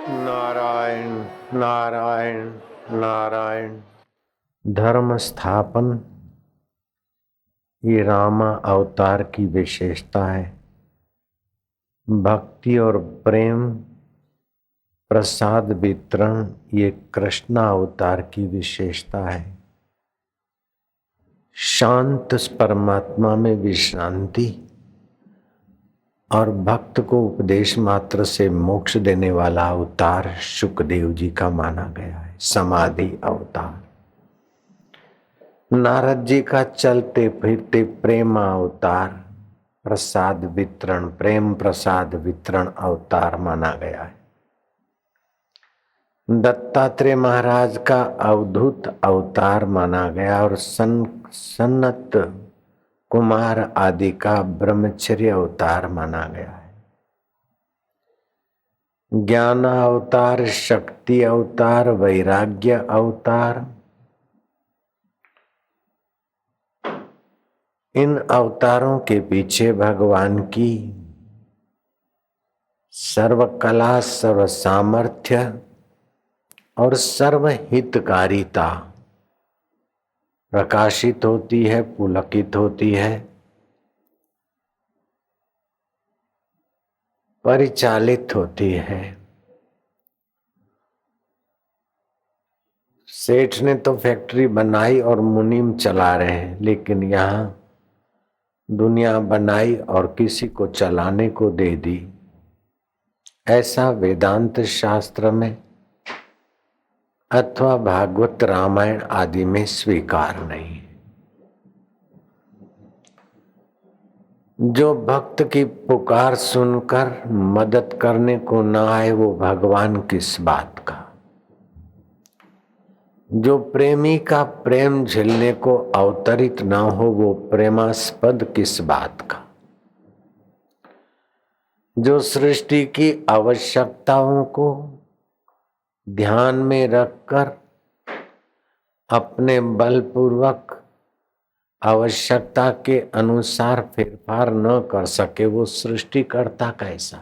नारायण नारायण नारायण। धर्म स्थापन ये रामा अवतार की विशेषता है। भक्ति और प्रेम प्रसाद वितरण ये कृष्ण अवतार की विशेषता है। शांत परमात्मा में विश्रांति और भक्त को उपदेश मात्र से मोक्ष देने वाला अवतार शुकदेव जी का माना गया है। समाधि अवतार नारद जी का चलते फिरते प्रेम अवतार प्रसाद वितरण प्रेम प्रसाद वितरण अवतार माना गया है। दत्तात्रेय महाराज का अवधूत अवतार माना गया और सनत कुमार आदि का ब्रह्मचर्य अवतार माना गया है। ज्ञान अवतार, शक्ति अवतार, वैराग्य अवतार, इन अवतारों के पीछे भगवान की सर्व कला, सर्व सामर्थ्य और सर्व हितकारिता प्रकाशित होती है, पुलकित होती है, परिचालित होती है। सेठ ने तो फैक्ट्री बनाई और मुनीम चला रहे हैं, लेकिन यहाँ दुनिया बनाई और किसी को चलाने को दे दी। ऐसा वेदांत शास्त्र में अथवा भागवत रामायण आदि में स्वीकार नहीं है। जो भक्त की पुकार सुनकर मदद करने को न आए वो भगवान किस बात का। जो प्रेमी का प्रेम झेलने को अवतरित न हो वो प्रेमास्पद किस बात का। जो सृष्टि की आवश्यकताओं को ध्यान में रखकर अपने बलपूर्वक आवश्यकता के अनुसार फेरफार न कर सके वो सृष्टिकर्ता कैसा।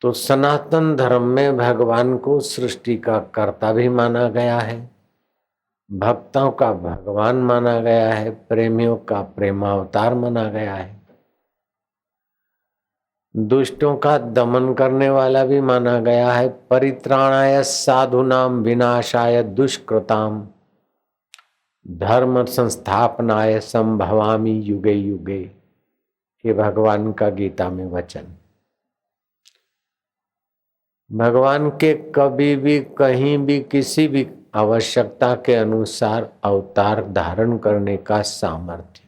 तो सनातन धर्म में भगवान को सृष्टि का कर्ता भी माना गया है, भक्तों का भगवान माना गया है, प्रेमियों का प्रेमावतार माना गया है, दुष्टों का दमन करने वाला भी माना गया है। परित्राणाय साधुनाम विनाशाय दुष्कृताम धर्म संस्थापनाय संभवामि युगे युगे, ये भगवान का गीता में वचन। भगवान के कभी भी कहीं भी किसी भी आवश्यकता के अनुसार अवतार धारण करने का सामर्थ्य।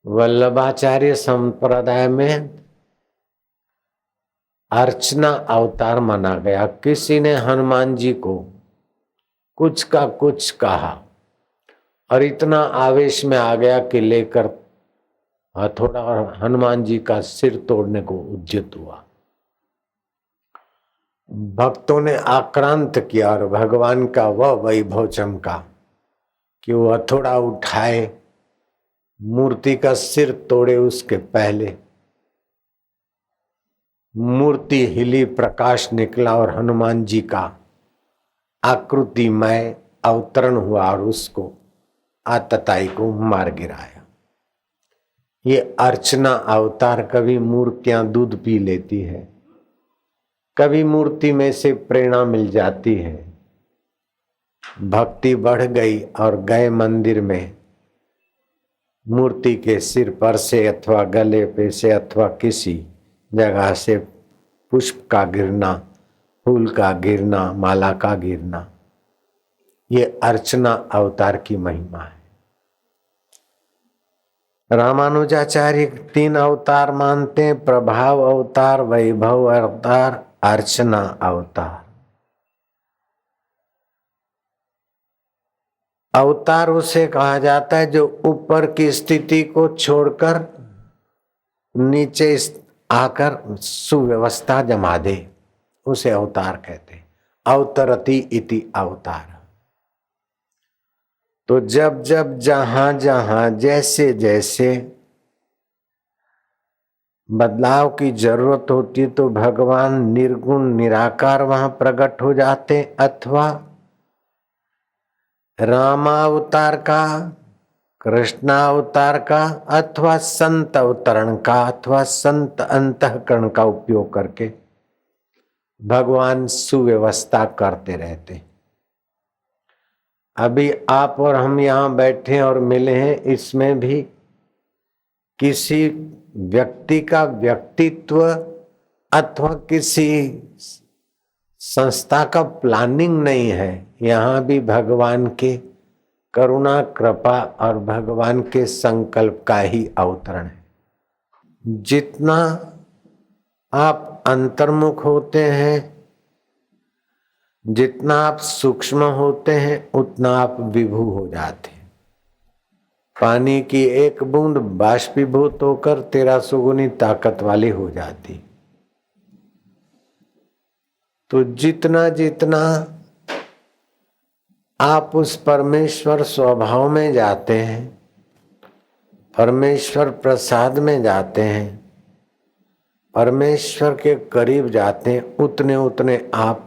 वल्लभाचार्य संप्रदाय में अर्चना अवतार माना गया। किसी ने हनुमान जी को कुछ का कुछ कहा और इतना आवेश में आ गया कि लेकर हथौड़ा और हनुमान जी का सिर तोड़ने को उद्यत हुआ। भक्तों ने आक्रांत किया और भगवान का वह वैभव चमका कि वो हथौड़ा उठाए, मूर्ति का सिर तोड़े उसके पहले मूर्ति हिली, प्रकाश निकला और हनुमान जी का आकृतिमय अवतरण हुआ और उसको आतताई को मार गिराया। ये अर्चना अवतार। कभी मूर्तियां दूध पी लेती है, कभी मूर्ति में से प्रेरणा मिल जाती है, भक्ति बढ़ गई और गए मंदिर में, मूर्ति के सिर पर से अथवा गले पे से अथवा किसी जगह से पुष्प का गिरना, फूल का गिरना, माला का गिरना, ये अर्चना अवतार की महिमा है। रामानुजाचार्य 3 अवतार मानते हैं, प्रभाव अवतार, वैभव अवतार, अर्चना अवतार। अवतार उसे कहा जाता है जो ऊपर की स्थिति को छोड़कर नीचे आकर सुव्यवस्था जमा दे, उसे अवतार कहते हैं। अवतरति इति अवतार। तो जब जब जहां जहां जैसे जैसे बदलाव की जरूरत होती तो भगवान निर्गुण निराकार वहां प्रकट हो जाते, अथवा रामावतार का, कृष्णावतार का, अथवा संत अवतरण का, अथवा संत अंतःकरण का उपयोग करके भगवान सुव्यवस्था करते रहते। अभी आप और हम यहाँ बैठे और मिले हैं, इसमें भी किसी व्यक्ति का व्यक्तित्व अथवा किसी संस्था का प्लानिंग नहीं है। यहाँ भी भगवान के करुणा कृपा और भगवान के संकल्प का ही अवतरण है। जितना आप अंतर्मुख होते हैं, जितना आप सूक्ष्म होते हैं, उतना आप विभू हो जाते हैं। पानी की एक बूंद बाष्पीभूत होकर 1300 गुनी ताकत वाली हो जाती। तो जितना जितना आप उस परमेश्वर स्वभाव में जाते हैं, परमेश्वर प्रसाद में जाते हैं, परमेश्वर के करीब जाते हैं, उतने उतने आप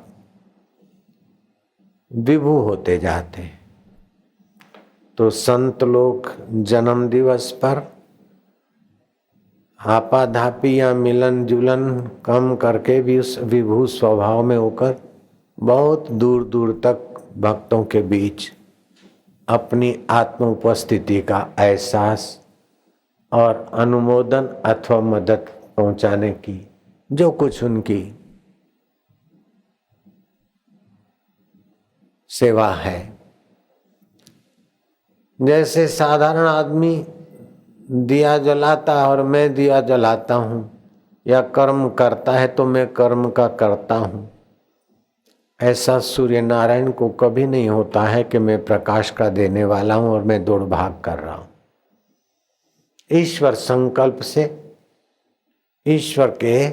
विभू होते जाते हैं। तो संत लोग जन्म दिवस पर आपाधापी या मिलन जुलन कम करके भी उस विभू स्वभाव में होकर बहुत दूर दूर तक भक्तों के बीच अपनी आत्म उपस्थिति का एहसास और अनुमोदन अथवा मदद पहुंचाने की जो कुछ उनकी सेवा है। जैसे साधारण आदमी दिया जलाता और मैं दिया जलाता हूं, या कर्म करता है तो मैं कर्म का करता हूं, ऐसा सूर्य नारायण को कभी नहीं होता है कि मैं प्रकाश का देने वाला हूं और मैं दौड़ भाग कर रहा हूं। ईश्वर संकल्प से, ईश्वर के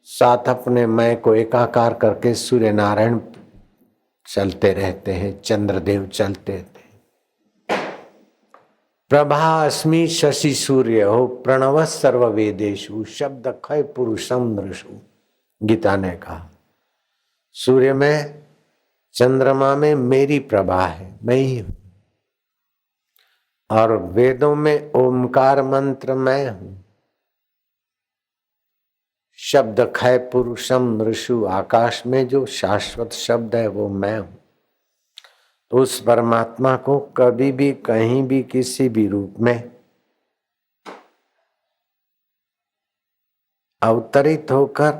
साथ अपने मैं को एकाकार करके सूर्य नारायण चलते रहते हैं, चंद्रदेव चलते रहते हैं। प्रभा अस्मि शशि सूर्य हो, प्रणव सर्व वेदेशु, शब्द खय पुरुषम नृषु। गीता ने कहा सूर्य में, चंद्रमा में मेरी प्रभा है, मैं ही हूं। और वेदों में ओमकार मंत्र मैं हूं। शब्द खय पुरुषम ऋषु, आकाश में जो शाश्वत शब्द है वो मैं हूं। तो उस परमात्मा को कभी भी कहीं भी किसी भी रूप में अवतरित होकर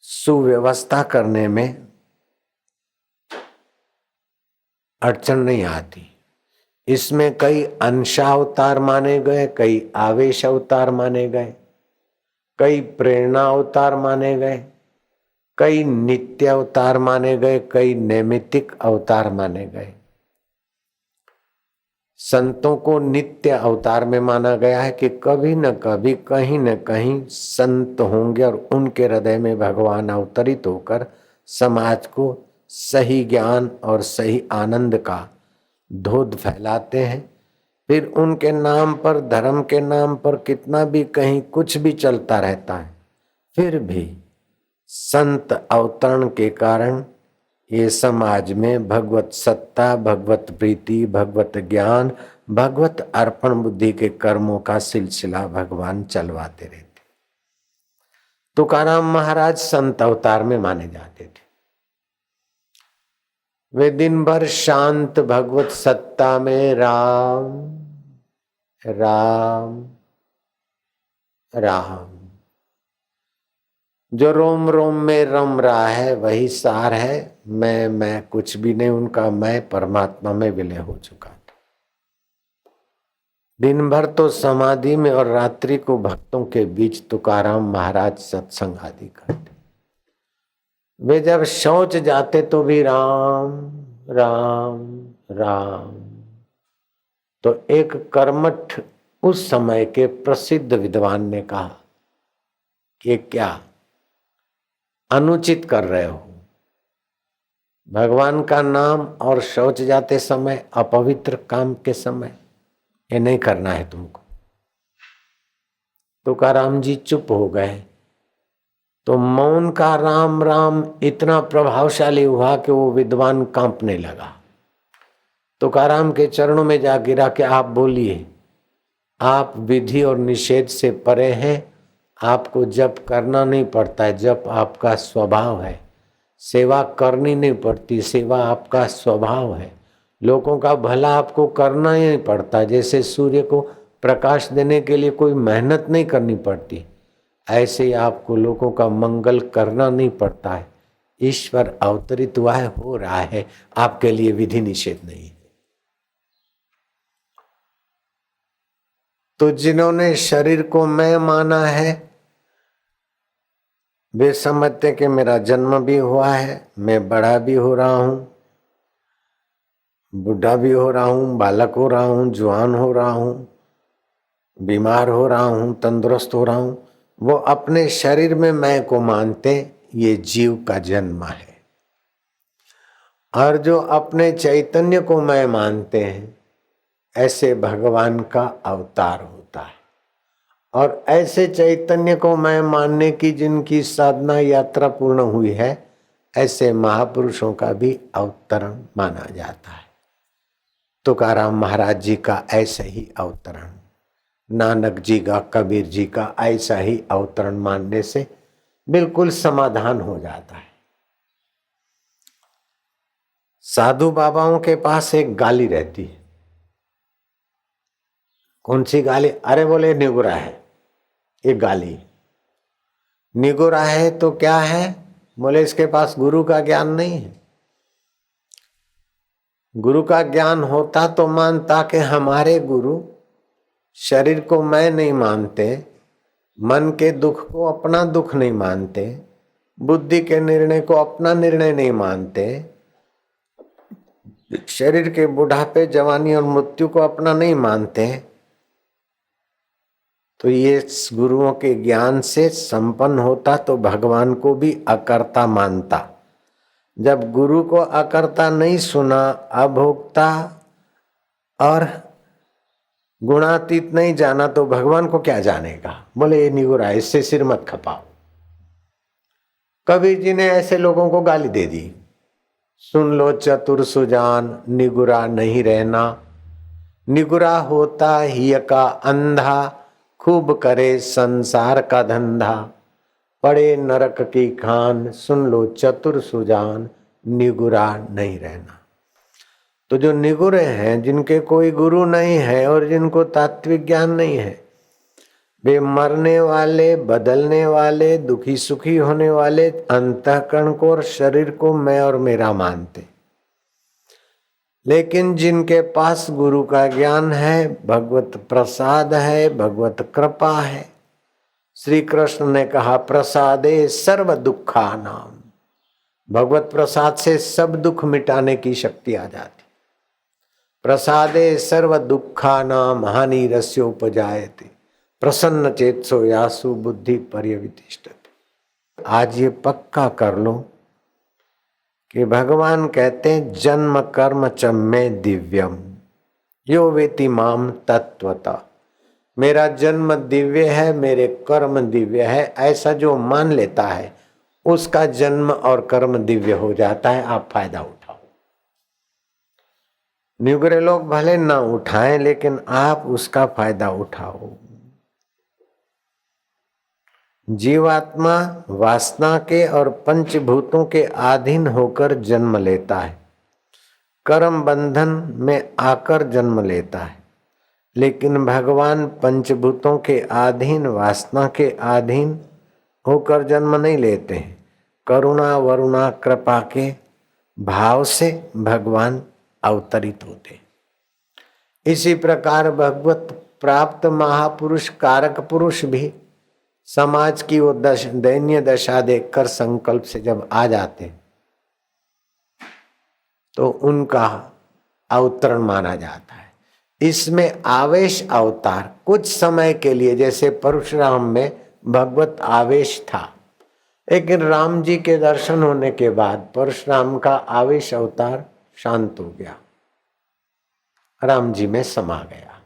सुव्यवस्था करने में अड़चन नहीं आती। इसमें कई अंशावतार माने गए, कई आवेश अवतार माने गए, कई प्रेरणा अवतार माने गए, कई नित्य अवतार माने गए, कई नैमित्तिक अवतार माने गए। संतों को नित्य अवतार में माना गया है कि कभी न कभी कहीं न कहीं संत होंगे और उनके हृदय में भगवान अवतरित होकर समाज को सही ज्ञान और सही आनंद का धोध फैलाते हैं। फिर उनके नाम पर, धर्म के नाम पर कितना भी कहीं कुछ भी चलता रहता है, फिर भी संत अवतरण के कारण ये समाज में भगवत सत्ता, भगवत प्रीति, भगवत ज्ञान, भगवत अर्पण बुद्धि के कर्मों का सिलसिला भगवान चलवाते रहते। तुकाराम महाराज संत अवतार में माने जाते थे। वे दिन भर शांत भगवत सत्ता में राम राम राम, जो रोम रोम में रम रहा है वही सार है। मैं कुछ भी नहीं, उनका मैं परमात्मा में विलय हो चुका था। दिन भर तो समाधि में और रात्रि को भक्तों के बीच तुकाराम महाराज सत्संग आदि करते। वे जब शौच जाते तो भी राम राम राम। तो एक कर्मठ उस समय के प्रसिद्ध विद्वान ने कहा कि क्या अनुचित कर रहे हो, भगवान का नाम और शौच जाते समय, अपवित्र काम के समय ये नहीं करना है तुमको। तुकाराम जी चुप हो गए तो मौन का राम राम इतना प्रभावशाली हुआ कि वो विद्वान कांपने लगा। तुकाराम के चरणों में जा गिरा कि आप बोलिए, आप विधि और निषेध से परे हैं, आपको जप करना नहीं पड़ता है, जप आपका स्वभाव है, सेवा करनी नहीं पड़ती, सेवा आपका स्वभाव है, लोगों का भला आपको करना ही नहीं पड़ता, जैसे सूर्य को प्रकाश देने के लिए कोई मेहनत नहीं करनी पड़ती, ऐसे ही आपको लोगों का मंगल करना नहीं पड़ता है। ईश्वर अवतरित हुआ है, हो रहा है, आपके लिए विधि निषेध नहीं। तो जिन्होंने शरीर को मैं माना है वे समझते कि मेरा जन्म भी हुआ है, मैं बड़ा भी हो रहा हूं, बुढ़ा भी हो रहा हूं, बालक हो रहा हूं, जवान हो रहा हूं, बीमार हो रहा हूं, तंदुरुस्त हो रहा हूं। वो अपने शरीर में मैं को मानते, ये जीव का जन्म है। और जो अपने चैतन्य को मैं मानते हैं, ऐसे भगवान का अवतार होता है। और ऐसे चैतन्य को मैं मानने की जिनकी साधना यात्रा पूर्ण हुई है, ऐसे महापुरुषों का भी अवतरण माना जाता है। तुकाराम महाराज जी का ऐसा ही अवतरण, नानक जी का, कबीर जी का ऐसा ही अवतरण मानने से बिल्कुल समाधान हो जाता है। साधु बाबाओं के पास एक गाली रहती है। कौन सी गाली? अरे बोले निगुरा है, ये गाली। निगुरा है तो क्या है? बोले इसके पास गुरु का ज्ञान नहीं है। गुरु का ज्ञान होता तो मानता कि हमारे गुरु शरीर को मैं नहीं मानते, मन के दुख को अपना दुख नहीं मानते, बुद्धि के निर्णय को अपना निर्णय नहीं मानते, शरीर के बुढ़ापे, जवानी और मृत्यु को अपना नहीं मानते। तो ये गुरुओं के ज्ञान से संपन्न होता तो भगवान को भी अकर्ता मानता। जब गुरु को अकर्ता नहीं सुना, अभोक्ता और गुणातीत नहीं जाना, तो भगवान को क्या जानेगा? बोले ये निगुरा, इससे सिर मत खपाओ। कबीर जी ने ऐसे लोगों को गाली दे दी, सुन लो चतुर सुजान, निगुरा नहीं रहना। निगुरा होता ही का अंधा, खूब करे संसार का धंधा, पड़े नरक की खान, सुन लो चतुर सुजान, निगुरा नहीं रहना। तो जो निगुरे हैं, जिनके कोई गुरु नहीं है और जिनको तात्विक ज्ञान नहीं है, वे मरने वाले, बदलने वाले, दुखी सुखी होने वाले अंतःकरण को और शरीर को मैं और मेरा मानते। लेकिन जिनके पास गुरु का ज्ञान है, भगवत प्रसाद है, भगवत कृपा है, श्री कृष्ण ने कहा प्रसादे सर्व दुखा नाम, भगवत प्रसाद से सब दुख मिटाने की शक्ति आ जाती। प्रसादे सर्व दुखा नाम हानि रस्योपजायते, प्रसन्न चेतसो यासु बुद्धि पर्यवितिष्ठति। आज ये पक्का कर लो कि भगवान कहते हैं जन्म कर्म च में दिव्यम यो वेति माम तत्वता। मेरा जन्म दिव्य है, मेरे कर्म दिव्य है, ऐसा जो मान लेता है उसका जन्म और कर्म दिव्य हो जाता है। आप फायदा उठाओ। निगुरे लोग भले ना उठाएं, लेकिन आप उसका फायदा उठाओ। जीवात्मा वासना के और पंचभूतों के अधीन होकर जन्म लेता है, कर्म बंधन में आकर जन्म लेता है। लेकिन भगवान पंचभूतों के अधीन, वासना के अधीन होकर जन्म नहीं लेते हैं। करुणा वरुणा कृपा के भाव से भगवान अवतरित होते। इसी प्रकार भगवत प्राप्त महापुरुष, कारक पुरुष भी समाज की वो दैन्य दशा देखकर संकल्प से जब आ जाते तो उनका अवतरण माना जाता है। इसमें आवेश अवतार कुछ समय के लिए, जैसे परशुराम में भगवत आवेश था, लेकिन राम जी के दर्शन होने के बाद परशुराम का आवेश अवतार शांत हो गया, राम जी में समा गया।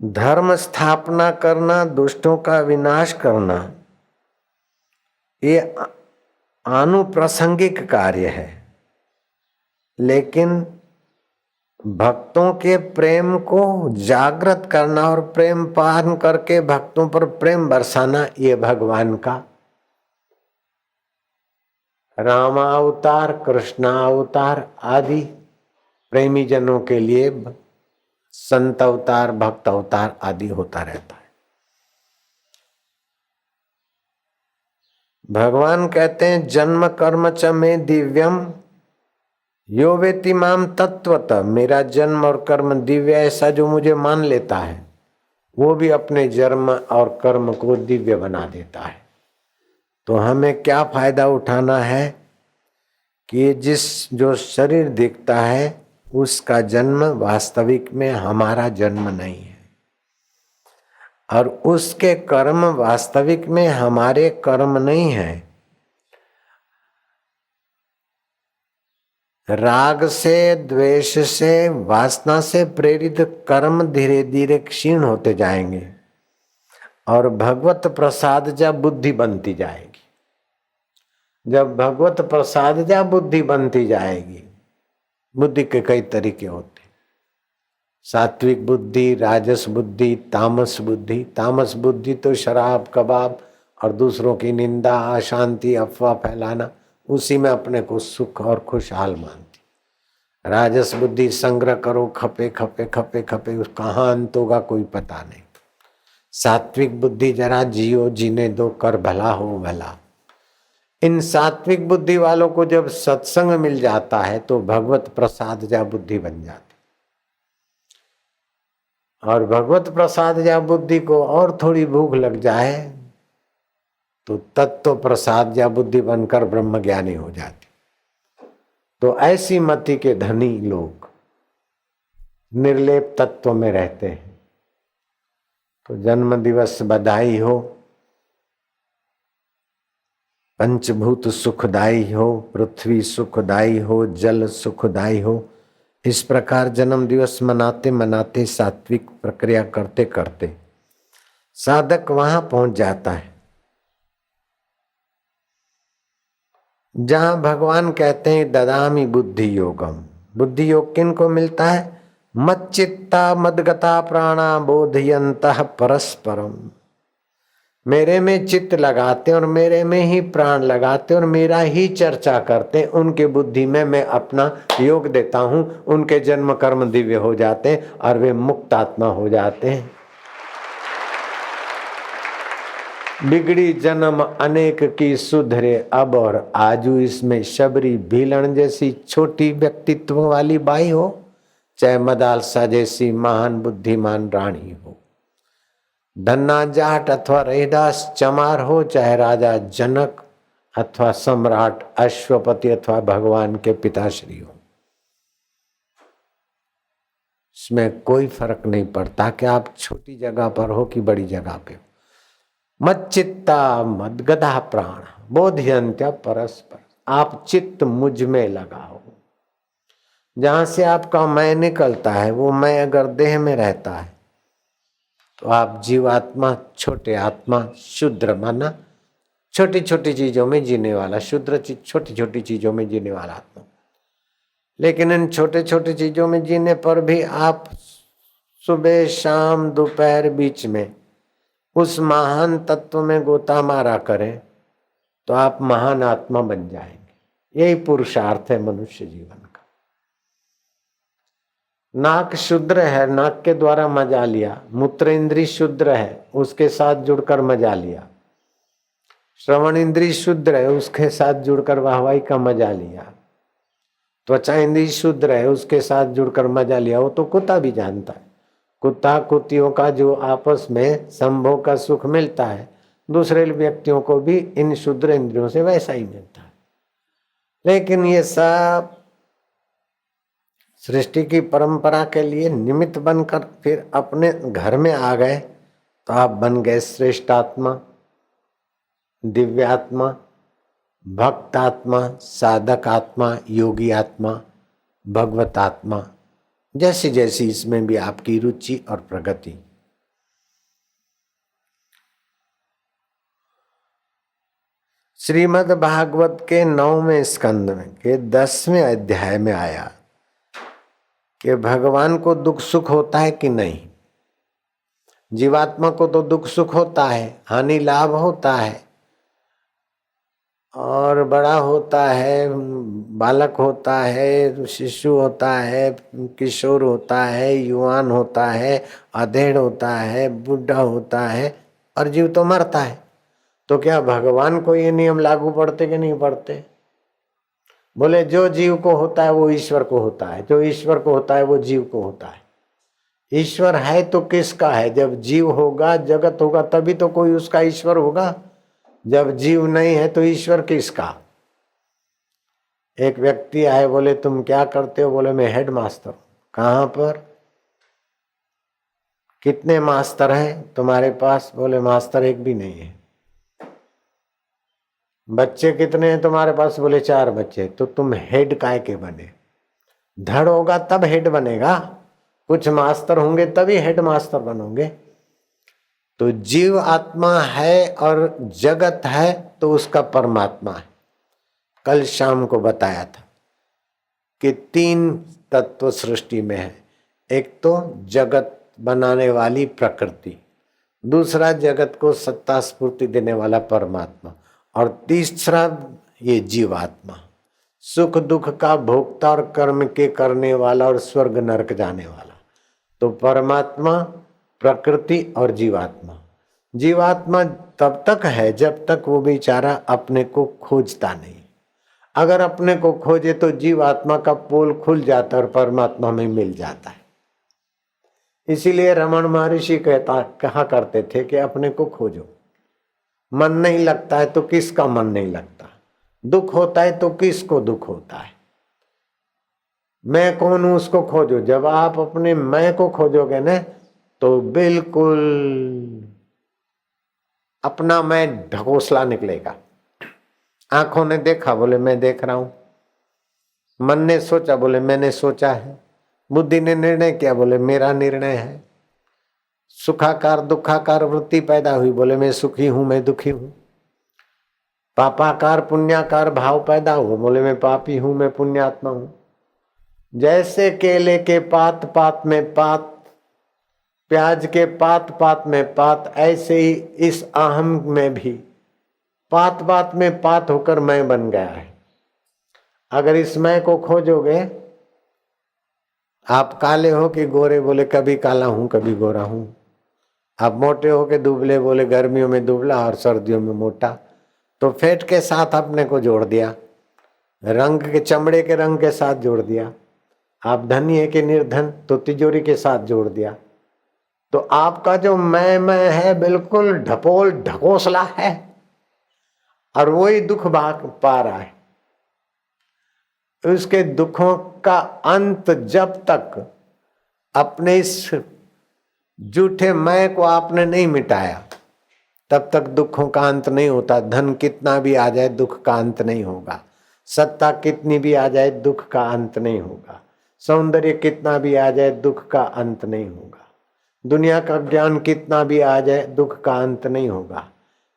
धर्म स्थापना करना, दुष्टों का विनाश करना, ये अनुप्रासंगिक कार्य है, लेकिन भक्तों के प्रेम को जागृत करना और प्रेम पान करके भक्तों पर प्रेम बरसाना, ये भगवान का रामावतार, कृष्णावतार आदि प्रेमी जनों के लिए संत अवतार, भक्त अवतार आदि होता रहता है। भगवान कहते हैं जन्म कर्म च में दिव्यम यो वेति माम तत्वतः, मेरा जन्म और कर्म दिव्य, ऐसा जो मुझे मान लेता है वो भी अपने जन्म और कर्म को दिव्य बना देता है। तो हमें क्या फायदा उठाना है कि जो शरीर दिखता है उसका जन्म वास्तविक में हमारा जन्म नहीं है, और उसके कर्म वास्तविक में हमारे कर्म नहीं है। राग से, द्वेष से, वासना से प्रेरित कर्म धीरे धीरे क्षीण होते जाएंगे और भगवत प्रसाद जब बुद्धि बनती जाएगी। जब भगवत प्रसाद जब बुद्धि बनती जाएगी, बुद्धि के कई तरीके होते, सात्विक बुद्धि, राजस बुद्धि, तामस बुद्धि। तामस बुद्धि तो शराब, कबाब और दूसरों की निंदा, अशांति, अफवाह फैलाना, उसी में अपने को सुख और खुशहाल मानती। राजस बुद्धि संग्रह करो, खपे खपे खपे खपे, उस कहाँ अंत होगा कोई पता नहीं। सात्विक बुद्धि जरा जियो, जीने दो, कर भला हो भला। इन सात्विक बुद्धि वालों को जब सत्संग मिल जाता है तो भगवत प्रसाद जा बुद्धि बन जाती, और भगवत प्रसाद जा बुद्धि को और थोड़ी भूख लग जाए तो तत्व प्रसाद जा बुद्धि बनकर ब्रह्म ज्ञानी हो जाती। तो ऐसी मति के धनी लोग निर्लेप तत्व में रहते हैं। तो जन्म दिवस बधाई हो, पंचभूत सुखदाई हो, पृथ्वी सुखदाई हो, जल सुखदाई हो। इस प्रकार जन्म दिवस मनाते मनाते, सात्विक प्रक्रिया करते करते साधक वहां पहुंच जाता है जहां भगवान कहते हैं ददामी बुद्धि योगम। बुद्धि योग किन को मिलता है? मच्चित्ता मदगता प्राणा बोधयंतः परस्परम। मेरे में चित्त लगाते और मेरे में ही प्राण लगाते और मेरा ही चर्चा करते, उनके बुद्धि में मैं अपना योग देता हूं, उनके जन्म कर्म दिव्य हो जाते और वे मुक्त आत्मा हो जाते हैं। बिगड़ी जन्म अनेक की सुधरे अब और आजू, इसमें शबरी भीलन जैसी छोटी व्यक्तित्व वाली बाई हो, चाहे मदालसा जैसी महान बुद्धिमान रानी हो, धन्ना जाट अथवा रहीदास चमार हो, चाहे राजा जनक अथवा सम्राट अश्वपति अथवा भगवान के पिताश्री हो, इसमें कोई फर्क नहीं पड़ता कि आप छोटी जगह पर हो कि बड़ी जगह पे हो। मच्चित्ता मदगधा प्राण बोधयंत्य परस्पर। आप चित्त मुझ में लगाओ। जहां से आपका मैं निकलता है वो मैं अगर देह में रहता है तो आप जीवात्मा, छोटे आत्मा, शूद्र माना, छोटी छोटी चीजों में जीने वाला शूद्र, छोटी छोटी चीजों में जीने वाला आत्मा। लेकिन इन छोटे छोटे चीजों में जीने पर भी आप सुबह शाम दोपहर बीच में उस महान तत्व में गोता मारा करें तो आप महान आत्मा बन जाएंगे। यही पुरुषार्थ है मनुष्य जीवन का। नाक शूद्र है, नाक के द्वारा मजा लिया। मूत्र इंद्री शूद्र है, उसके साथ जुड़कर मजा लिया। श्रवण इंद्री शूद्र है, उसके साथ जुड़कर वाहवाही का मजा लिया। त्वचा इंद्री शूद्र है, उसके साथ जुड़कर मजा लिया। वो तो कुत्ता भी जानता है, कुत्ता कुत्तियों का जो आपस में संभोग का सुख मिलता है, दूसरे व्यक्तियों को भी इन शूद्र इंद्रियों से वैसा ही मिलता है। लेकिन ये सब सृष्टि की परंपरा के लिए निमित्त बनकर फिर अपने घर में आ गए तो आप बन गए श्रेष्ठ आत्मा, दिव्य आत्मा, भक्त आत्मा, साधक आत्मा, योगी आत्मा, भगवत आत्मा। जैसी जैसी इसमें भी आपकी रुचि और प्रगति। श्रीमद् भागवत के 9वें स्कंद में के 10वें अध्याय में आया कि भगवान को दुख सुख होता है कि नहीं। जीवात्मा को तो दुख सुख होता है, हानि लाभ होता है, और बड़ा होता है, बालक होता है, शिशु होता है, किशोर होता है, युवान होता है, अधेड़ होता है, बुढ़ा होता है, और जीव तो मरता है। तो क्या भगवान को ये नियम लागू पड़ते कि नहीं पड़ते? बोले जो जीव को होता है वो ईश्वर को होता है, जो ईश्वर को होता है वो जीव को होता है। ईश्वर है तो किसका है? जब जीव होगा, जगत होगा, तभी तो कोई उसका ईश्वर होगा। जब जीव नहीं है तो ईश्वर किसका? एक व्यक्ति आए, बोले तुम क्या करते हो? बोले मैं हेड मास्टर। कहाँ पर? कितने मास्टर हैं तुम्हारे पास? बोले मास्टर एक भी नहीं है। बच्चे कितने हैं तुम्हारे पास? बोले 4 बच्चे। तो तुम हेड काय के बने? धड़ होगा तब हेड बनेगा, कुछ मास्टर होंगे तभी हेड मास्टर बनोगे। तो जीव आत्मा है और जगत है तो उसका परमात्मा है। कल शाम को बताया था कि 3 तत्व सृष्टि में है। एक तो जगत बनाने वाली प्रकृति, दूसरा जगत को सत्ता स्फूर्ति देने वाला परमात्मा, और तीसरा ये जीवात्मा, सुख दुख का भोक्ता और कर्म के करने वाला और स्वर्ग नरक जाने वाला। तो परमात्मा, प्रकृति और जीवात्मा। जीवात्मा तब तक है जब तक वो बेचारा अपने को खोजता नहीं। अगर अपने को खोजे तो जीवात्मा का पोल खुल जाता और परमात्मा में मिल जाता है। इसीलिए रमण महर्षि कहा करते थे कि अपने को खोजो। मन नहीं लगता है तो किसका मन नहीं लगता? दुख होता है तो किसको दुख होता है? मैं कौन हूं उसको खोजो। जब आप अपने मैं को खोजोगे ना तो बिल्कुल अपना मैं ढकोसला निकलेगा। आंखों ने देखा, बोले मैं देख रहा हूं। मन ने सोचा, बोले मैंने सोचा है। बुद्धि ने निर्णय किया, बोले मेरा निर्णय है। सुखाकार दुखाकार वृत्ति पैदा हुई, बोले मैं सुखी हूं, मैं दुखी हूं। पापाकार पुण्याकार भाव पैदा हुआ, बोले मैं पापी हूं, मैं पुण्यात्मा हूं। जैसे केले के पात पात में पात, प्याज के पात पात में पात, ऐसे ही इस अहम में भी पात पात में पात होकर मैं बन गया है। अगर इस मैं को खोजोगे, आप काले हो कि गोरे? बोले कभी काला हूं कभी गोरा हूं। आप मोटे हो के दुबले? बोले गर्मियों में दुबला और सर्दियों में मोटा। तो फैट के साथ अपने को जोड़ दिया, रंग के, चमड़े के रंग के साथ जोड़ दिया। आप धनी है कि निर्धन? तो तिजोरी के साथ जोड़ दिया। तो आपका जो मैं है बिल्कुल ढपोल ढकोसला है, और वही दुख भाग पा रहा है। उसके दुखों का अंत जब तक अपने इस झूठे मैं को आपने नहीं मिटाया तब तक दुखों का अंत नहीं होता। धन कितना भी आ जाए दुख का अंत नहीं होगा। सत्ता कितनी भी आ जाए दुख का अंत नहीं होगा। सौंदर्य कितना भी आ जाए दुख का अंत नहीं होगा। दुनिया का ज्ञान कितना भी आ जाए दुख का अंत नहीं होगा।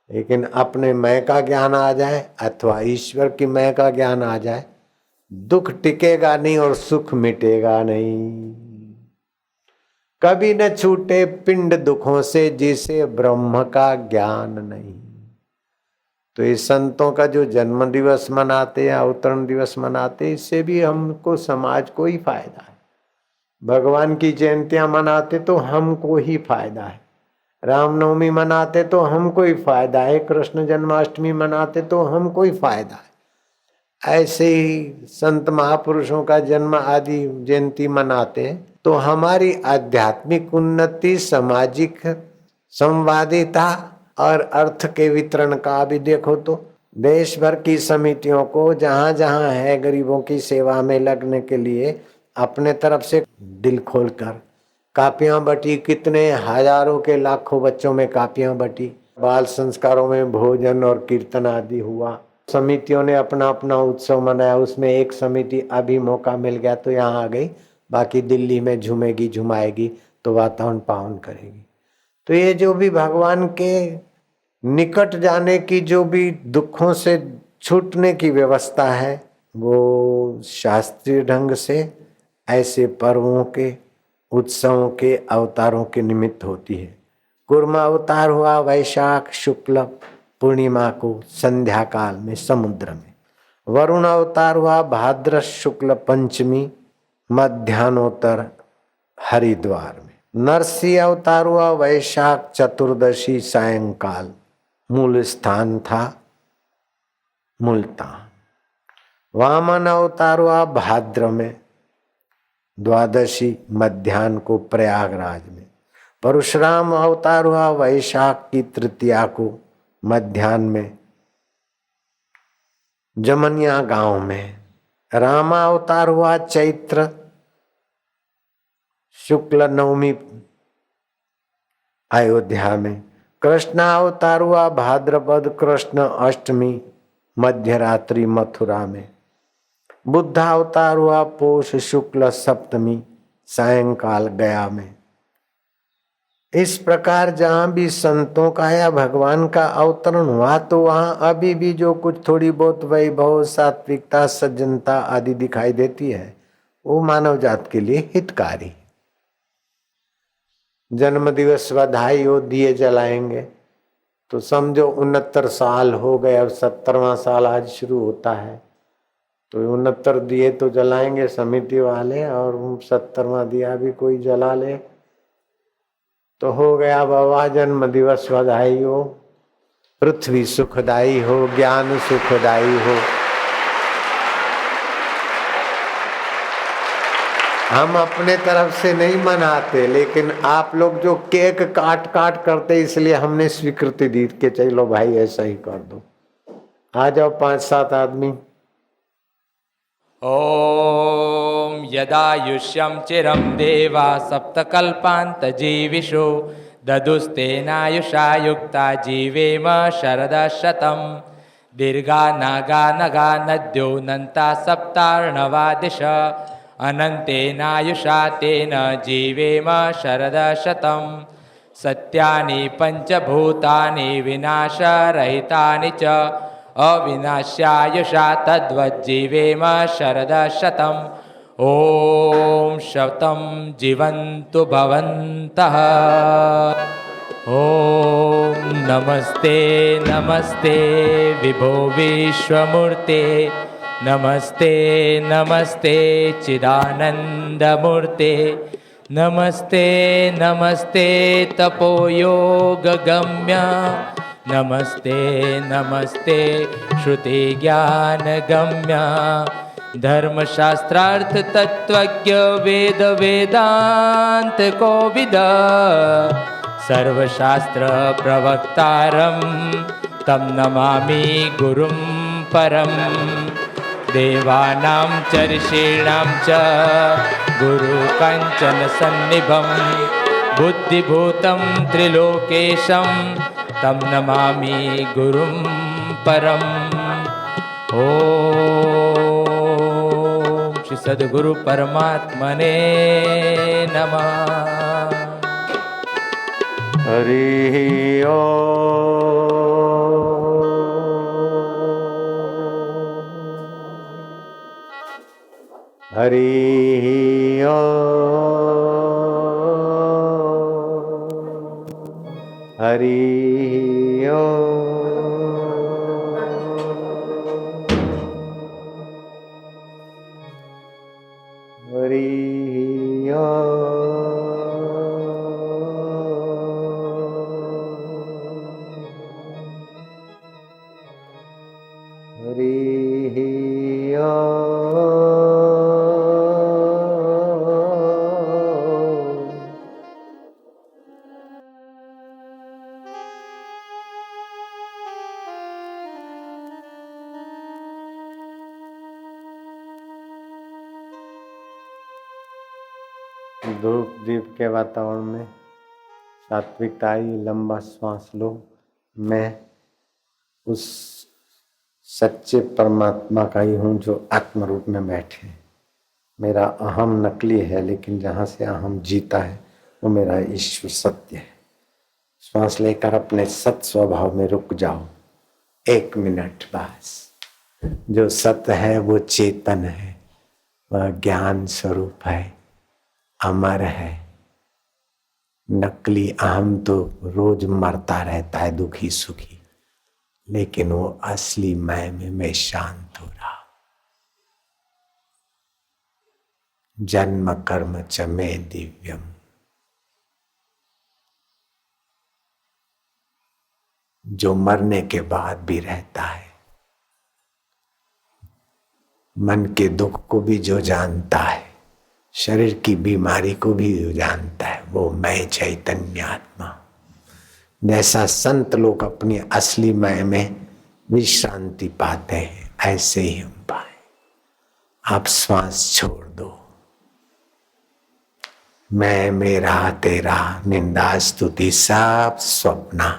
लेकिन अपने मैं का ज्ञान आ जाए अथवा ईश्वर की मैं का ज्ञान आ जाए, दुख टिकेगा नहीं और सुख मिटेगा नहीं। कभी न छूटे पिंड दुखों से जिसे ब्रह्म का ज्ञान नहीं। तो इस संतों का जो जन्म दिवस मनाते या अवतरण दिवस मनाते, इससे भी हमको समाज को ही फायदा है। भगवान की जयंतियां मनाते तो हमको ही फायदा है। रामनवमी मनाते तो हमको ही फायदा है। कृष्ण जन्माष्टमी मनाते तो हमको ही फायदा है। ऐसे ही संत महापुरुषों का जन्म आदि जयंती मनाते हैं तो हमारी आध्यात्मिक उन्नति, सामाजिक संवादिता और अर्थ के वितरण का भी देखो तो देश भर की समितियों को जहां जहां है गरीबों की सेवा में लगने के लिए अपने तरफ से दिल खोलकर कापियां बटी। कितने हजारों के लाखों बच्चों में कापियां बटी। बाल संस्कारों में भोजन और कीर्तन आदि हुआ। समितियों ने अपना अपना उत्सव मनाया। उसमें एक समिति अभी मौका मिल गया तो यहाँ आ गई, बाकी दिल्ली में झूमेगी झुमाएगी तो वातावरण पावन करेगी। तो ये जो भी भगवान के निकट जाने की जो भी दुखों से छूटने की व्यवस्था है वो शास्त्रीय ढंग से ऐसे पर्वों के उत्सवों के अवतारों के निमित्त होती है। कूर्मा अवतार हुआ वैशाख शुक्ल पूर्णिमा को संध्या काल में समुद्र में। वरुण अवतार हुआ भाद्र शुक्ल पंचमी मध्यान्होत्तर हरिद्वार में। नरसिंह अवतार हुआ वैशाख चतुर्दशी सायंकाल, मूल स्थान था मुल्तान। वामन अवतार हुआ भाद्र में, द्वादशी मध्यान्ह को प्रयागराज में। परशुराम अवतार हुआ वैशाख की तृतीया को मध्यान्ह में जमनिया गांव में। रामा अवतार हुआ चैत्र शुक्ल नवमी अयोध्या में। कृष्ण अवतार हुआ भाद्रपद कृष्ण अष्टमी मध्यरात्रि मथुरा में। बुद्ध अवतार हुआ पोष शुक्ल सप्तमी सायंकाल गया में। इस प्रकार जहां भी संतों का या भगवान का अवतरण हुआ तो वहां अभी भी जो कुछ थोड़ी बहुत वैभव सात्विकता सज्जनता आदि दिखाई देती है वो मानव जात के लिए हितकारी। जन्म दिवस बधाई हो, दिए जलाएंगे तो समझो 69 साल हो गए, अब 70वां साल आज शुरू होता है तो 69 दिए तो जलाएंगे समिति वाले, और 70वां दिया भी कोई जला ले तो हो गया बाबा जन्म दिवस बधाई हो, पृथ्वी सुखदाई हो, ज्ञान सुखदाई हो। हम अपने तरफ से नहीं मनाते, लेकिन आप लोग जो केक काट काट करते इसलिए हमने स्वीकृति दी कि चलो भाई ऐसा ही कर दो। आ जाओ 5-7 आदमी। ओम यदायुष्यं चिरं देवा सप्तकल्पान्तजीविषो ददुस्तेनायुषा युक्ता जीवेम शरदशतं दीर्घा नागा नगा नद्यो नन्ता सप्तार्णवा दिश अनन्तेनायुषा तेन जीवेम शरदशतं सत्यानि पंचभूतानि विनाशरहितानि च अविनाश्यायुषा तद्वज्जीवेम शरदशतं ॐ शतं जीवन्तु भवन्तः। ॐ नमस्ते नमस्ते विभो विश्वमूर्ते, नमस्ते नमस्ते चिदानन्दमूर्ते, नमस्ते नमस्ते तपोयोगगम्य, नमस्ते नमस्ते श्रुति ज्ञान गम्य, धर्मशास्त्रार्थ तत्वज्ञ वेद वेदांत कोविद, सर्वशास्त्र प्रवक्तारं तं नमामि गुरुं परम। देवानां च ऋषीणां च गुरु काञ्चन सन्निभं, बुद्धिभूतं त्रिलोकेशं तं नमामि गुरुं परम। ओम श्री सद्गुरु परमात्मने नमः। हरि ओम। हरि ओम। हरि ओम। हरि ओम। हरि ओम। धूप दीप के वातावरण में सात्विकता आई, लंबा श्वास लो। मैं उस सच्चे परमात्मा का ही हूँ जो आत्म रूप में बैठे। मेरा अहम नकली है, लेकिन जहाँ से अहम जीता है वो मेरा ईश्वर सत्य है। श्वास लेकर अपने सत स्वभाव में रुक जाओ 1 मिनट बस। जो सत्य है वो चेतन है, वह ज्ञान स्वरूप है, अमर है। नकली अहम तो रोज मरता रहता है दुखी सुखी, लेकिन वो असली मैं शांत हो रहा। जन्म कर्म च मे दिव्यम। जो मरने के बाद भी रहता है, मन के दुख को भी जो जानता है, शरीर की बीमारी को भी जो जानता है, वो मैं चैतन्य आत्मा। जैसा संत लोग अपनी असली मैं में विश्रांति पाते हैं, ऐसे ही हम पाए। आप श्वास छोड़ दो। मैं मेरा तेरा निंदा स्तुति सब स्वप्ना,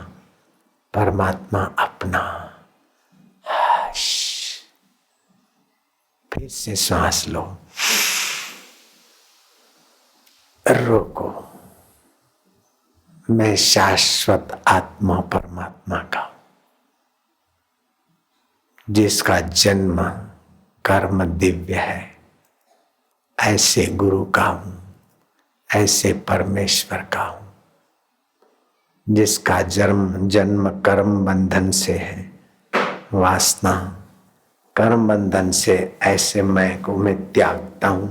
परमात्मा अपना। फिर से सांस लो, रोको। मैं शाश्वत आत्मा परमात्मा का, जिसका जन्म कर्म दिव्य है, ऐसे गुरु का हूं, ऐसे परमेश्वर का हूं, जिसका जन्म कर्म बंधन से है, वासना कर्म बंधन से। ऐसे मैं को मैं त्यागता हूं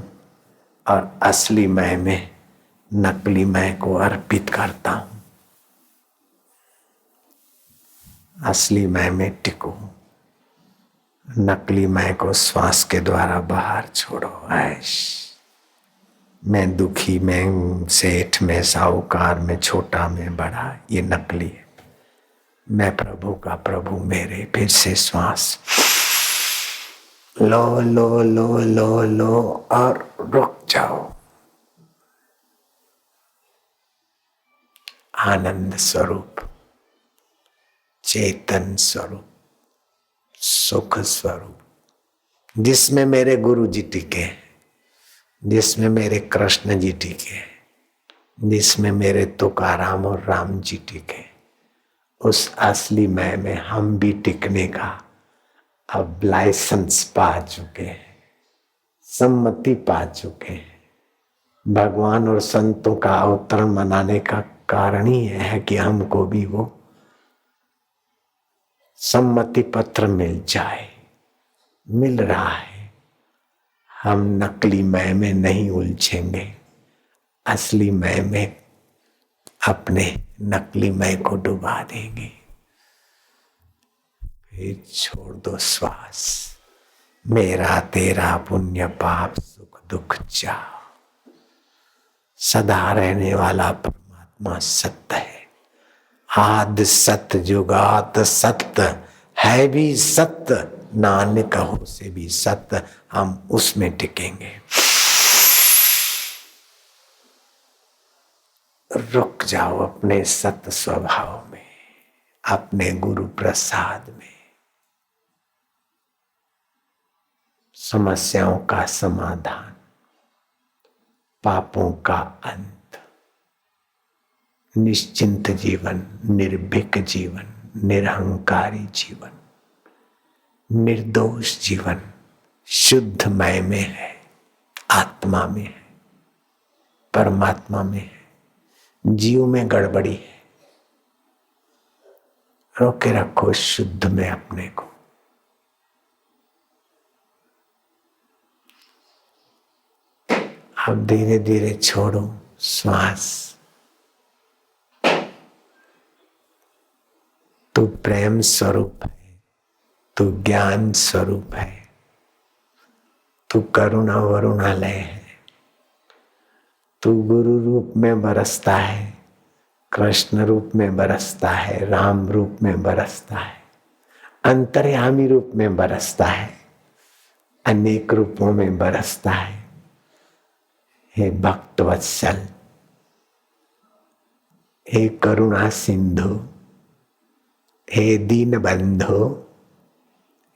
और असली मैं में नकली मैं को अर्पित करता हूं। असली मैं में टिको, नकली मैं को श्वास के द्वारा बाहर छोड़ो। ऐश मैं दुखी, मैं सेठ, मैं साहूकार, मैं छोटा, मैं बड़ा, ये नकली है। मैं प्रभु का प्रभु मेरे। फिर से श्वास लो लो लो लो लो और रुक जाओ। आनंद स्वरूप, चेतन स्वरूप, सुख स्वरूप, जिसमें मेरे गुरु जी टिके, जिसमें मेरे कृष्ण जी टिके, जिसमें मेरे तुकाराम और राम जी टिके, उस असली मैं में हम भी टिकने का अब लाइसेंस पा चुके हैं, सम्मति पा चुके हैं। भगवान और संतों का अवतरण मनाने का कारण ही है कि हमको भी वो सम्मति पत्र मिल जाए। मिल रहा है। हम नकली मैं में नहीं उलझेंगे, असली मैं में अपने नकली मैं को डुबा देंगे। फिर छोड़ दो श्वास। मेरा तेरा पुण्य पाप सुख दुख चाह, सदा रहने वाला परमात्मा सत्य है। आद सत्य जुगात सत्य है भी सत्य, नानक हो से भी सत्य। हम उसमें टिकेंगे। रुक जाओ अपने सत्य स्वभाव में, अपने गुरु प्रसाद में। समस्याओं का समाधान, पापों का अंत, निश्चिंत जीवन, निर्भीक जीवन, निरहंकारी जीवन, निर्दोष जीवन, शुद्ध मय में है, आत्मा में है, परमात्मा में है। जीव में गड़बड़ी है, रोके रखो शुद्ध में अपने को। अब धीरे धीरे छोड़ो श्वास। तू प्रेम स्वरूप है, तू ज्ञान स्वरूप है, तू करुणा वरुणालय है। तू गुरु रूप में बरसता है, कृष्ण रूप में बरसता है, राम रूप में बरसता है, अंतर्यामी रूप में बरसता है, अनेक रूपों में बरसता है। हे भक्त वत्सल, हे करुणा सिंधु, हे दीन बंधु,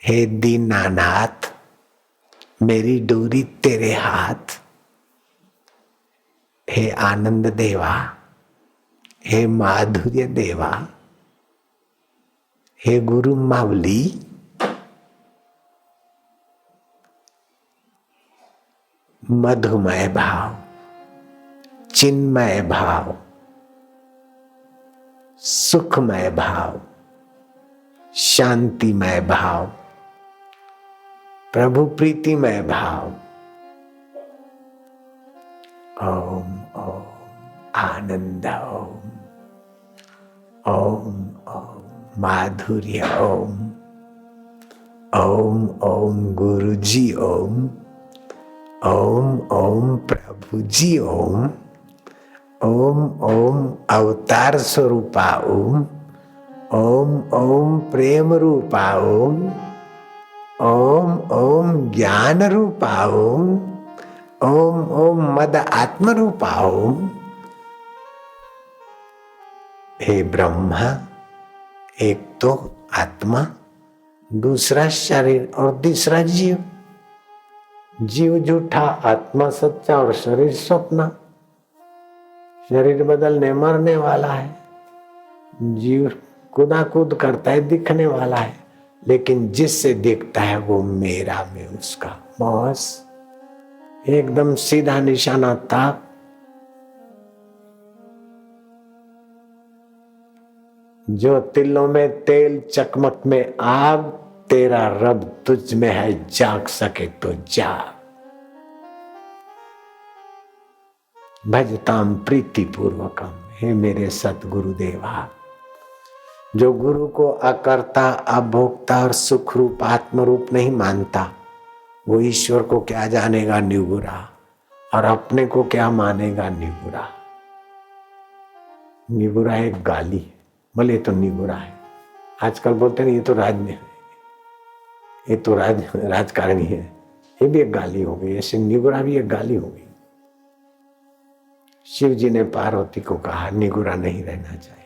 हे दीनानाथ, मेरी डोरी तेरे हाथ। हे आनंद देवा, हे माधुर्य देवा, हे गुरु मावली, मधुमय भाव, चिन्मय भाव, सुखमय भाव, शांतिमय भाव, प्रभु प्रीतिमय भाव। ओम ओम आनंद, ओम ओम ओम माधुर्य, ओम ओम ओम गुरु जी, ओम ओम ओम प्रभु जी, ओम ओम ओम अवतार स्वरूपा, ओम ओम ओम प्रेम रूपा, ओम ओम ओम ज्ञान रूपा, ओम ओम ओम मद आत्म रूपा, ओम। हे ब्रह्मा, एक तो आत्मा, दूसरा शरीर और तीसरा जीव। जीव झूठा, आत्मा सच्चा और शरीर स्वप्न। शरीर बदलने मरने वाला है, जीव कूदा कूद करता है दिखने वाला है, लेकिन जिससे दिखता है वो मेरा में उसका। बस एकदम सीधा निशाना ताक। जो तिलों में तेल चकमक में आग, तेरा रब तुझ में है, जाग सके तो जाग। भजताम प्रीति पूर्वकम, हे मेरे सतगुरु देवा। जो गुरु को अकर्ता, अभोक्ता और सुख रूप आत्म रूप नहीं मानता, वो ईश्वर को क्या जानेगा निगुरा, और अपने को क्या मानेगा निगुरा। निगुरा एक गाली है, बोले तो निगुरा है। आजकल बोलते नहीं ये तो ये तो राजकारणी है, ये भी एक गाली हो गई। ऐसे निगुरा भी एक गाली हो गई। शिव जी ने पार्वती को कहा निगुरा नहीं रहना चाहिए,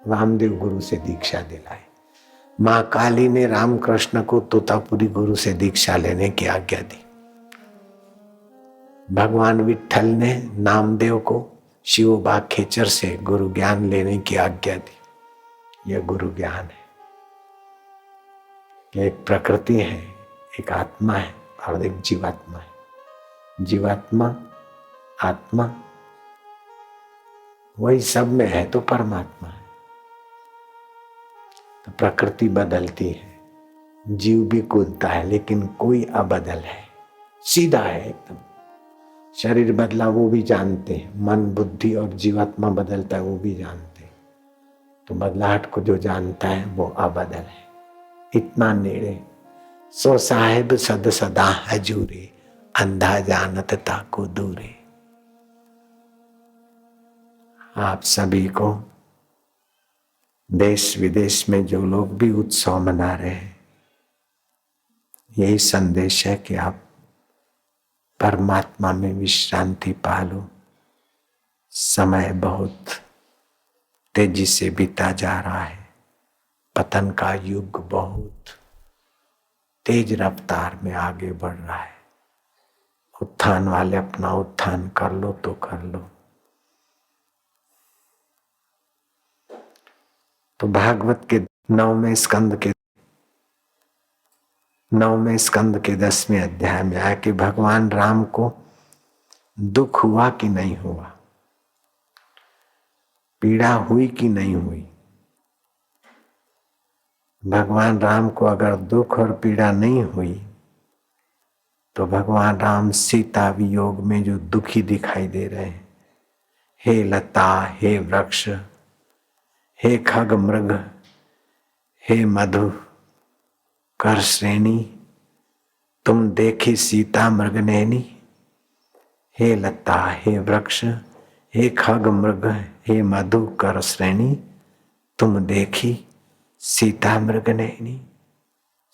वामदेव गुरु से दीक्षा दिलाई। माँ काली ने रामकृष्ण को तोतापुरी गुरु से दीक्षा लेने की आज्ञा दी। भगवान विट्ठल ने नामदेव को शिवबा खेचर से गुरु ज्ञान लेने की आज्ञा दी। यह गुरु ज्ञान है। एक प्रकृति है, एक आत्मा है और एक जीवात्मा है। जीवात्मा आत्मा वही सब में है तो परमात्मा है। तो प्रकृति बदलती है, जीव भी कूदता है, लेकिन कोई अबदल है, सीधा है एकदम। शरीर बदला वो भी जानते हैं, मन बुद्धि और जीवात्मा बदलता है वो भी जानते हैं। तो बदलाहट को जो जानता है वो अबदल है। इतना नेड़े सो साहेब सद सदा हजूरे, अंधा जानत ताको दूरे। आप सभी को देश विदेश में जो लोग भी उत्सव मना रहे हैं, यही संदेश है कि आप परमात्मा में विश्रांति पालो। समय बहुत तेजी से बीता जा रहा है। पतन का युग बहुत तेज रफ्तार में आगे बढ़ रहा है। उत्थान वाले अपना उत्थान कर लो तो कर लो। तो भागवत के 9वें स्कंद के 10वें अध्याय में आया कि भगवान राम को दुख हुआ कि नहीं हुआ, पीड़ा हुई कि नहीं हुई। भगवान राम को अगर दुख और पीड़ा नहीं हुई तो भगवान राम सीता वियोग में जो दुखी दिखाई दे रहे हैं, हे लता, हे वृक्ष, हे खग मृग, हे मधु कर श्रेणी, तुम देखी सीता मृग नैनी। हे लता, हे वृक्ष, हे खग मृग, हे मधु कर श्रेणी, तुम देखी सीता मृग नैनी।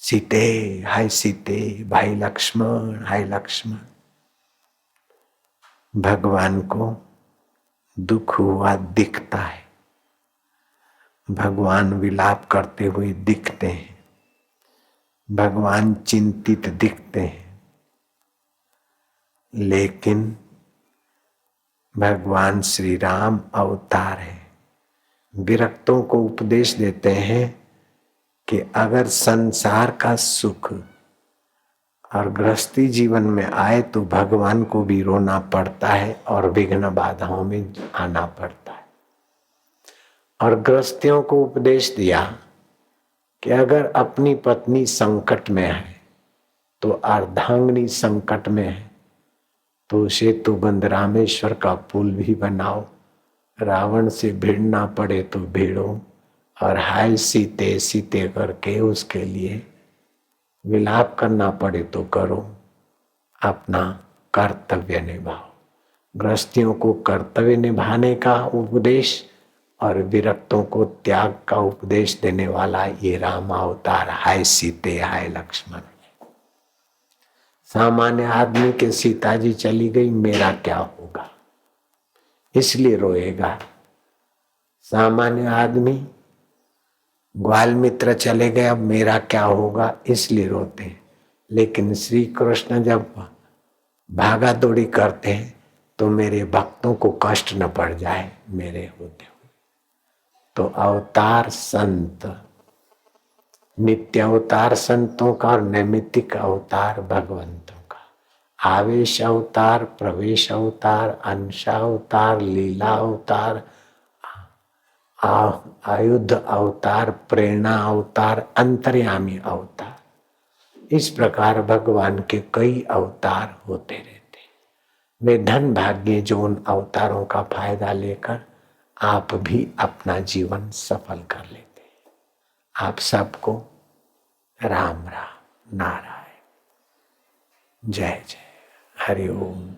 सीते, हाय सीते, भाई लक्ष्मण, हाय लक्ष्मण। भगवान को दुख हुआ दिखता है, भगवान विलाप करते हुए दिखते हैं, भगवान चिंतित दिखते हैं, लेकिन भगवान श्री राम अवतार है, विरक्तों को उपदेश देते हैं कि अगर संसार का सुख और गृहस्थी जीवन में आए तो भगवान को भी रोना पड़ता है और विघ्न बाधाओं में आना पड़ता है। और गृहस्थियों को उपदेश दिया कि अगर अपनी पत्नी संकट में है तो अर्धांगिनी संकट में है तो सेतुबंध रामेश्वर का पुल भी बनाओ, रावण से भिड़ना पड़े तो भिड़ो, और हाय सीते सीते करके उसके लिए विलाप करना पड़े तो करो, अपना कर्तव्य निभाओ। गृहस्थियों को कर्तव्य निभाने का उपदेश और विरक्तों को त्याग का उपदेश देने वाला ये राम अवतार, हाय सीते हाय लक्ष्मण। सामान्य आदमी के सीता जी चली गई, मेरा क्या होगा, इसलिए रोएगा। सामान्य आदमी ग्वाल मित्र चले गए, अब मेरा क्या होगा, इसलिए रोते हैं। लेकिन श्री कृष्ण जब भागा दौड़ी करते हैं तो मेरे भक्तों को कष्ट न पड़ जाए मेरे होते हुए। तो अवतार संत, नित्य अवतार संतों का और नैमित्तिक अवतार भगवंतों का, आवेश अवतार, प्रवेश अवतार, अंश अवतार, लीला अवतार, आयुध अवतार, प्रेरणा अवतार, अंतर्यामी अवतार। इस प्रकार भगवान के कई अवतार होते रहते। वे धन भाग्य जो उन अवतारों का फायदा लेकर आप भी अपना जीवन सफल कर लेते। आप सबको राम राम, नारायण, जय जय, हरि ओम।